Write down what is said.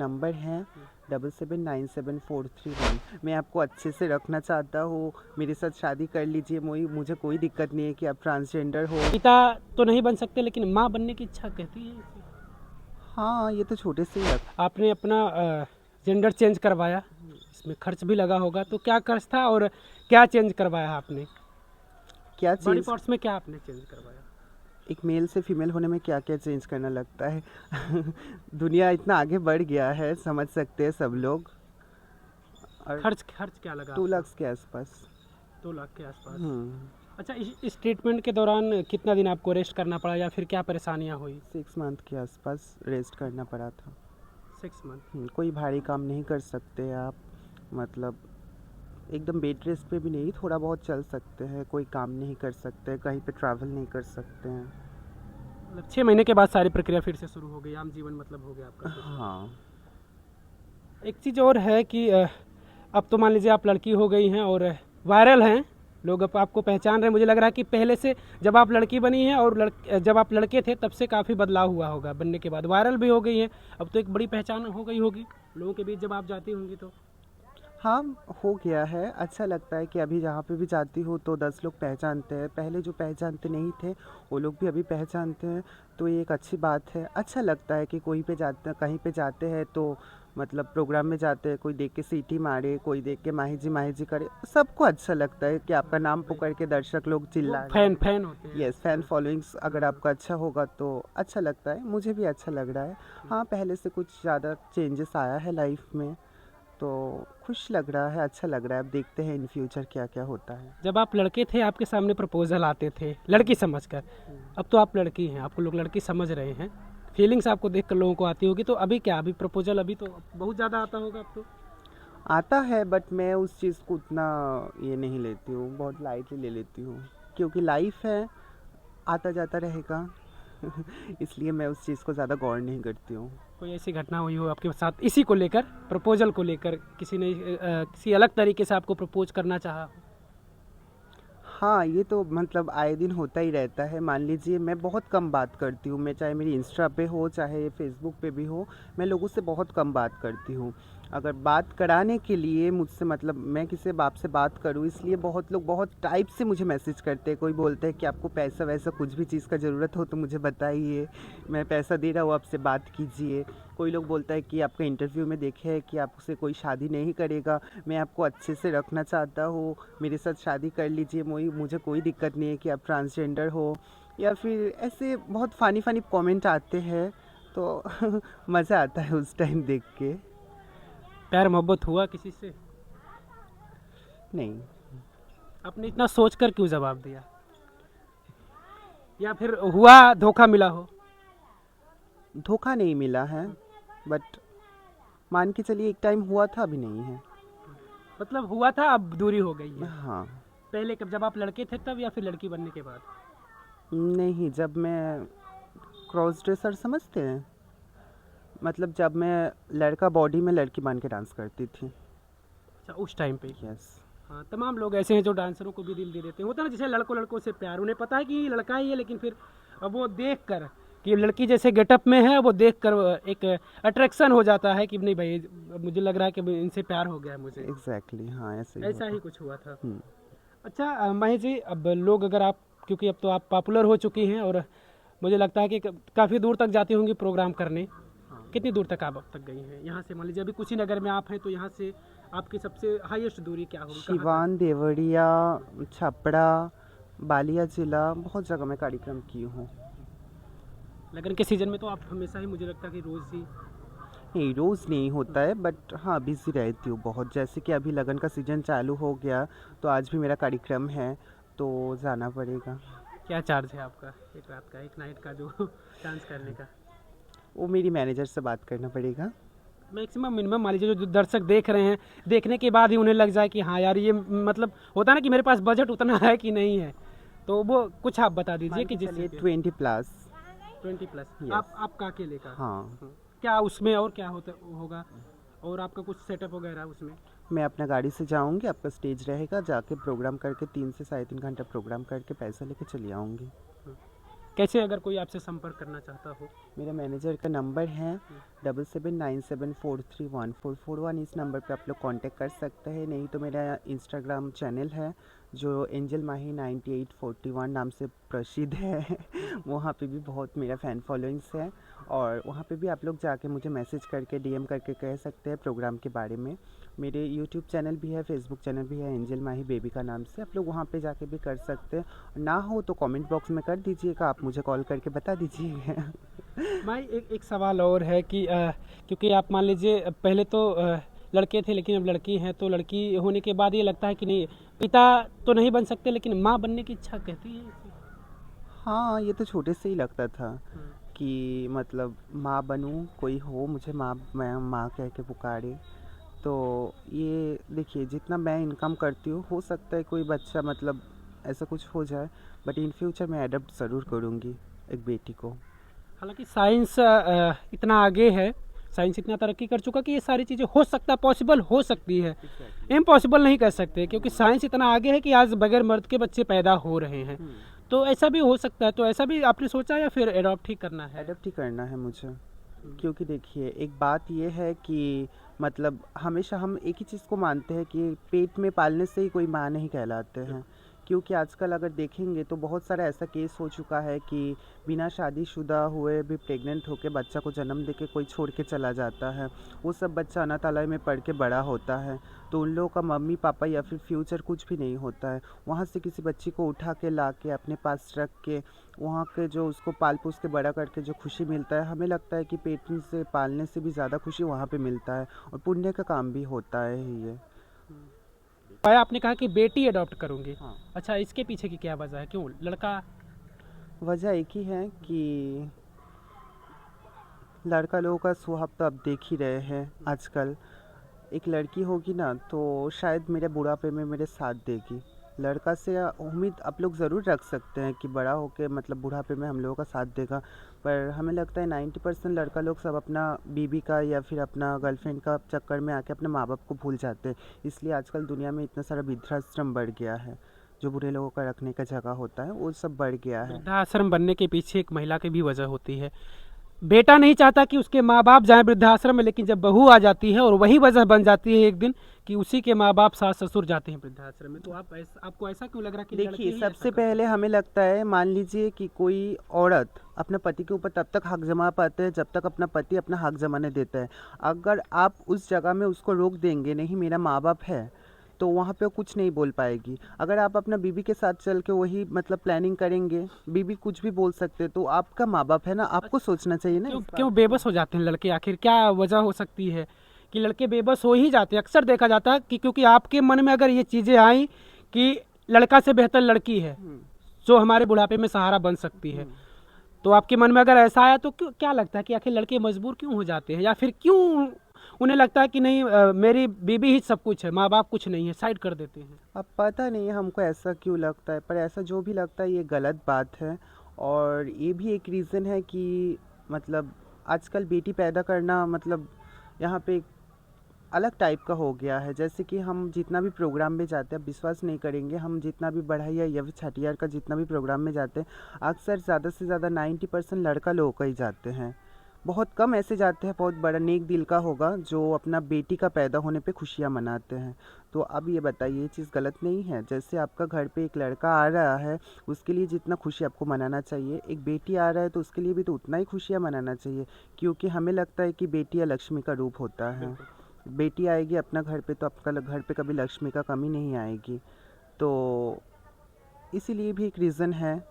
Number है 77974331। मैं आपको अच्छे से रखना चाहता हूँ, मेरे साथ शादी कर लीजिए। मुझे कोई दिक्कत नहीं है कि आप ट्रांसजेंडर हो। पिता तो नहीं बन सकते लेकिन माँ बनने की इच्छा कहती है। हाँ, ये तो छोटे से ही आपने अपना जेंडर चेंज करवाया, इसमें खर्च भी लगा होगा, तो क्या खर्च था और क्या चेंज करवाया आपने? क्या बॉडी चेंज, पार्ट्स में क्या आपने चेंज करवाया? एक मेल से फीमेल होने में क्या क्या चेंज करना लगता है। दुनिया इतना आगे बढ़ गया है, समझ सकते हैं सब लोग। और खर्च क्या लगा 2 आपको? लाख के आसपास। 2 लाख के आसपास। हम्म अच्छा, इस ट्रीटमेंट के दौरान कितना दिन आपको रेस्ट करना पड़ा या फिर क्या परेशानियाँ हुई? 6 मंथ के आसपास रेस्ट करना पड़ा था। 6 मंथ। कोई भारी काम नहीं कर सकते आप, मतलब एकदम बेड रेस्ट पे भी नहीं, थोड़ा बहुत चल सकते हैं, कोई काम नहीं कर सकते, कहीं पे ट्रैवल नहीं कर सकते हैं। मतलब 6 महीने के बाद सारी प्रक्रिया फिर से शुरू हो गई, आम जीवन मतलब हो गया आपका फिर से। हाँ। एक चीज़ और है कि अब तो मान लीजिए आप लड़की हो गई हैं और वायरल हैं, लोग अब आपको पहचान रहे हैं। मुझे लग रहा है कि पहले से जब आप लड़की बनी हैं और जब आप लड़के थे तब से काफ़ी बदलाव हुआ होगा, बनने के बाद वायरल भी हो गई हैं, अब तो एक बड़ी पहचान हो गई होगी लोगों के बीच जब आप जाती होंगी तो। हाँ, हो गया है। अच्छा लगता है कि अभी जहाँ पे भी जाती हूँ तो 10 लोग पहचानते हैं। पहले जो पहचानते नहीं थे वो लोग भी अभी पहचानते हैं, तो ये एक अच्छी बात है। अच्छा लगता है कि कोई पे जाते, कहीं पे जाते हैं तो मतलब प्रोग्राम में जाते हैं, कोई देख के सीटी मारे, कोई देख के माही जी करे, सबको अच्छा लगता है कि आपका नाम पुकार के दर्शक लोग वो चिल्ला रहे फैन हैं। फैन होते हैं। यस, फैन फॉलोइंग्स अगर आपका अच्छा होगा तो अच्छा लगता है, मुझे भी अच्छा लग रहा है। हाँ, पहले से कुछ ज़्यादा चेंजेस आया है लाइफ में, तो खुश लग रहा है, अच्छा लग रहा है। अब देखते हैं इन फ्यूचर क्या क्या होता है। जब आप लड़के थे आपके सामने प्रपोजल आते थे लड़की समझकर, अब तो आप लड़की हैं, आपको लोग लड़की समझ रहे हैं, फीलिंग्स आपको देखकर लोगों को आती होगी, तो अभी क्या, अभी प्रपोजल अभी तो बहुत ज़्यादा आता होगा अब तो। आता है बट मैं उस चीज़ को उतना ये नहीं लेती हूँ, बहुत लाइटली ले लेती हूँ, क्योंकि लाइफ है, आता जाता रहेगा। इसलिए मैं उस चीज़ को ज़्यादा गौर नहीं करती हूँ। कोई ऐसी घटना हुई हो आपके साथ इसी को लेकर, प्रपोजल को लेकर, किसी ने किसी अलग तरीके से आपको प्रपोज करना चाहा हो? हाँ, ये तो मतलब आए दिन होता ही रहता है। मान लीजिए मैं बहुत कम बात करती हूँ, मैं चाहे मेरी इंस्टा पे हो, चाहे फेसबुक पे भी हो, मैं लोगों से बहुत कम बात करती हूँ। अगर बात कराने के लिए मुझसे, मतलब मैं किसी बाप से बात करूँ, इसलिए बहुत लोग बहुत टाइप से मुझे मैसेज करते हैं। कोई बोलते हैं कि आपको पैसा वैसा कुछ भी चीज़ का ज़रूरत हो तो मुझे बताइए, मैं पैसा दे रहा हूँ, आपसे बात कीजिए। कोई लोग बोलता है कि आपका इंटरव्यू में देखे है कि आपसे कोई शादी नहीं करेगा, मैं आपको अच्छे से रखना चाहता हूँ, मेरे साथ शादी कर लीजिए। मुझे कोई दिक्कत नहीं है कि आप ट्रांसजेंडर हो, या फिर ऐसे बहुत फ़नी फ़नी कमेंट आते हैं, तो मज़ा आता है उस टाइम देख के। प्यार मोहब्बत हुआ किसी से? नहीं, आपने इतना सोच कर क्यों जवाब दिया, या फिर हुआ धोखा मिला हो? धोखा नहीं मिला है, बट मान के चलिए एक टाइम हुआ था, अभी नहीं है। मतलब हुआ था अब दूरी हो गई है। हाँ। पहले कब, जब आप लड़के थे तब या फिर लड़की बनने के बाद? नहीं, जब मैं क्रॉस ड्रेसर समझते हैं, मतलब जब मैं लड़का बॉडी में लड़की बन के डांस करती थी। अच्छा, उस टाइम पे। यस। हाँ, तमाम लोग ऐसे हैं जो डांसरों को भी दिल दे देते हैं। होता है ना, जैसे लड़कों लड़कों से प्यार, उन्हें पता है कि ये लड़का ही है, लेकिन फिर अब वो देख कर कि लड़की जैसे गेटअप में है, वो देख कर एक अट्रैक्शन हो जाता है कि नहीं भाई, मुझे लग रहा है कि इनसे प्यार हो गया है मुझे। एग्जैक्टली, हाँ, ऐसे ही ऐसा होता। ही कुछ हुआ था। हम्म। अच्छा माही जी, अब लोग, अगर आप, क्योंकि अब तो आप पॉपुलर हो चुकी हैं और मुझे लगता है कि काफ़ी दूर तक जाती होंगी प्रोग्राम करने, कितनी दूर तक आप अब तक गई हैं यहाँ से? मान लीजिए अभी कुशीनगर में आप हैं, तो यहाँ से आपकी सबसे हाईएस्ट दूरी क्या होगी, कहाँ तक? शिवान, देवरिया, छपरा, बालिया जिला, बहुत जगह मैं कार्यक्रम की हूँ। लगन के सीज़न में तो आप हमेशा ही, मुझे लगता है कि रोज़ ही। नहीं, रोज़ नहीं होता है, बट हाँ बिज़ी रहती हूँ बहुत। जैसे कि अभी लगन का सीज़न चालू हो गया, तो आज भी मेरा कार्यक्रम है, तो जाना पड़ेगा। क्या चार्ज है आपका एक रात का, एक नाइट का जो डांस करने का? वो मेरी मैनेजर से बात करना पड़ेगा। मैक्सिमम मिनिमम मान लीजिए जो दर्शक देख रहे हैं, देखने के बाद ही उन्हें लग जाए कि हाँ यार, ये मतलब होता है ना कि मेरे पास बजट उतना है कि नहीं है, तो वो कुछ आप बता दीजिए मान कि के जिससे चलिए 20+। 20+। यस। आपका अकेले का? हाँ। हाँ। क्या उसमें और क्या होता होगा, और आपका कुछ सेटअप वगैरह उसमें? मैं अपना गाड़ी से जाऊंगी, आपका स्टेज रहेगा, जाके प्रोग्राम करके 3 से 3.5 घंटा प्रोग्राम करके पैसा लेके चली आऊँगी। कैसे अगर कोई आपसे संपर्क करना चाहता हो? मेरा मैनेजर का नंबर है 7797431441। इस नंबर पे आप लोग कांटेक्ट कर सकते हैं। नहीं तो मेरा इंस्टाग्राम चैनल है जो एंजल माही 9841 नाम से प्रसिद्ध है। वहाँ पे भी बहुत मेरा फ़ैन फॉलोइंग्स है, और वहाँ पे भी आप लोग जाके मुझे मैसेज करके डीएम करके कह सकते हैं प्रोग्राम के बारे में। मेरे यूट्यूब चैनल भी है, फेसबुक चैनल भी है, एंजल माही बेबी का नाम से। आप लोग वहाँ पे जाके भी कर सकते हैं। ना हो तो कमेंट बॉक्स में कर दीजिएगा, आप मुझे कॉल करके बता दीजिएगा। भाई एक सवाल और है कि क्योंकि आप मान लीजिए पहले तो लड़के थे लेकिन अब लड़की हैं, तो लड़की होने के बाद ये लगता है कि नहीं, पिता तो नहीं बन सकते लेकिन माँ बनने की इच्छा कहती है। हाँ, ये तो छोटे से ही लगता था हम्म, कि मतलब माँ बनूँ, कोई हो मुझे माँ, मैं माँ कह के पुकारे। तो ये देखिए, जितना मैं इनकम करती हूँ, हो सकता है कोई बच्चा मतलब ऐसा कुछ हो जाए, बट इन फ्यूचर मैं अडॉप्ट ज़रूर करूँगी एक बेटी को। हालांकि साइंस इतना आगे है, साइंस इतना तरक्की कर चुका कि ये सारी चीज़ें हो सकता, पॉसिबल हो सकती है, इम्पॉसिबल नहीं कर सकते, क्योंकि साइंस इतना आगे है कि आज बगैर मर्द के बच्चे पैदा हो रहे हैं। तो ऐसा भी हो सकता है, तो ऐसा भी आपने सोचा या फिर एडॉप्ट ही करना है? अडॉप्ट ही करना है मुझे, क्योंकि देखिए एक बात ये है कि मतलब हमेशा हम एक ही चीज़ को मानते हैं कि पेट में पालने से ही कोई माँ नहीं कहलाते हैं। क्योंकि आजकल अगर देखेंगे तो बहुत सारा ऐसा केस हो चुका है कि बिना शादीशुदा हुए भी प्रेग्नेंट होकर बच्चा को जन्म देके कोई छोड़ के चला जाता है। वो सब बच्चा अनाथालय में पढ़ के बड़ा होता है, तो उन लोगों का मम्मी पापा या फिर फ्यूचर कुछ भी नहीं होता है। वहाँ से किसी बच्ची को उठा के ला के अपने पास रख के वहाँ के जो उसको पाल पोस के बड़ा करके जो खुशी मिलता है, हमें लगता है कि पेट में से पालने से भी ज़्यादा खुशी वहाँ पे मिलता है, और पुण्य का काम भी होता है ही ये। पाया आपने कहा कि बेटी अडॉप्ट करूंगी। हाँ, अच्छा, इसके पीछे की क्या वजह है, क्यों लड़का? वजह एक ही है कि लड़का लोगों का स्वभाव तो आप देख ही रहे हैं आजकल। एक लड़की होगी ना तो शायद मेरे बुढ़ापे में मेरे साथ देगी। लड़का से उम्मीद आप लोग ज़रूर रख सकते हैं कि बड़ा होके मतलब बुढ़ापे में हम लोगों का साथ देगा, पर हमें लगता है 90% लड़का लोग सब अपना बीबी का या फिर अपना गर्लफ्रेंड का चक्कर में आके अपने माँ बाप को भूल जाते हैं। इसलिए आजकल दुनिया में इतना सारा वृद्धाश्रम बढ़ गया है, जो बुरे लोगों का रखने का जगह होता है वो सब बढ़ गया है। वृद्धाश्रम बनने के पीछे एक महिला की भी वजह होती है। बेटा नहीं चाहता कि उसके माँ बाप जाएं वृद्धाश्रम में, लेकिन जब बहू आ जाती है और वही वजह बन जाती है एक दिन कि उसी के माँ बाप सास ससुर जाते हैं वृद्धाश्रम में। तो आपको ऐसा क्यों लग रहा है कि लड़के देखिए, ही ऐसा सबसे करते हैं? पहले हमें लगता है, मान लीजिए कि कोई औरत अपने पति के ऊपर तब तक हक जमा पाते हैं जब तक अपना पति अपना हक जमाने देता है। अगर आप उस जगह में उसको रोक देंगे, नहीं मेरा माँ बाप है, तो वहाँ पे वो कुछ नहीं बोल पाएगी। अगर आप अपना बीबी के साथ चल के वही मतलब प्लानिंग करेंगे, बीबी कुछ भी बोल सकते हैं, तो आपका माँ बाप है ना, आपको सोचना चाहिए ना क्यों इस बात क्यों को। बेबस हो जाते हैं लड़के? आखिर क्या वजह हो सकती है कि लड़के बेबस हो ही जाते हैं? अक्सर देखा जाता है कि क्योंकि आपके मन में अगर ये चीज़ें आई कि लड़का से बेहतर लड़की है हम्म, जो हमारे बुढ़ापे में सहारा बन सकती है, हम्म। तो आपके मन में अगर ऐसा आया तो क्यों, क्या लगता है कि आखिर लड़के मजबूर क्यों हो जाते हैं, या फिर क्यों उन्हें लगता है कि नहीं मेरी बीबी ही सब कुछ है, माँ बाप कुछ नहीं है, साइड कर देते हैं? अब पता नहीं हमको ऐसा क्यों लगता है, पर ऐसा जो भी लगता है ये गलत बात है। और ये भी एक रीज़न है कि मतलब आजकल बेटी पैदा करना मतलब यहाँ पे एक अलग टाइप का हो गया है। जैसे कि हम जितना भी प्रोग्राम में जाते हैं, आप विश्वास नहीं करेंगे, हम जितना भी बढ़ाई या फिर छठियार का जितना भी प्रोग्राम में जाते हैं, अक्सर ज़्यादा से ज़्यादा 90% लड़का लोगों का ही जाते हैं। बहुत कम ऐसे जाते हैं, बहुत बड़ा नेक दिल का होगा जो अपना बेटी का पैदा होने पे खुशियाँ मनाते हैं। तो अब ये बताइए, ये चीज़ गलत नहीं है? जैसे आपका घर पे एक लड़का आ रहा है, उसके लिए जितना खुशी आपको मनाना चाहिए, एक बेटी आ रहा है तो उसके लिए भी तो उतना ही खुशियाँ मनाना चाहिए। क्योंकि हमें लगता है कि बेटियाँ लक्ष्मी का रूप होता है। बेटी आएगी अपना घर पे तो आपका घर पे कभी लक्ष्मी का कमी नहीं आएगी। तो इसीलिए भी एक रीज़न है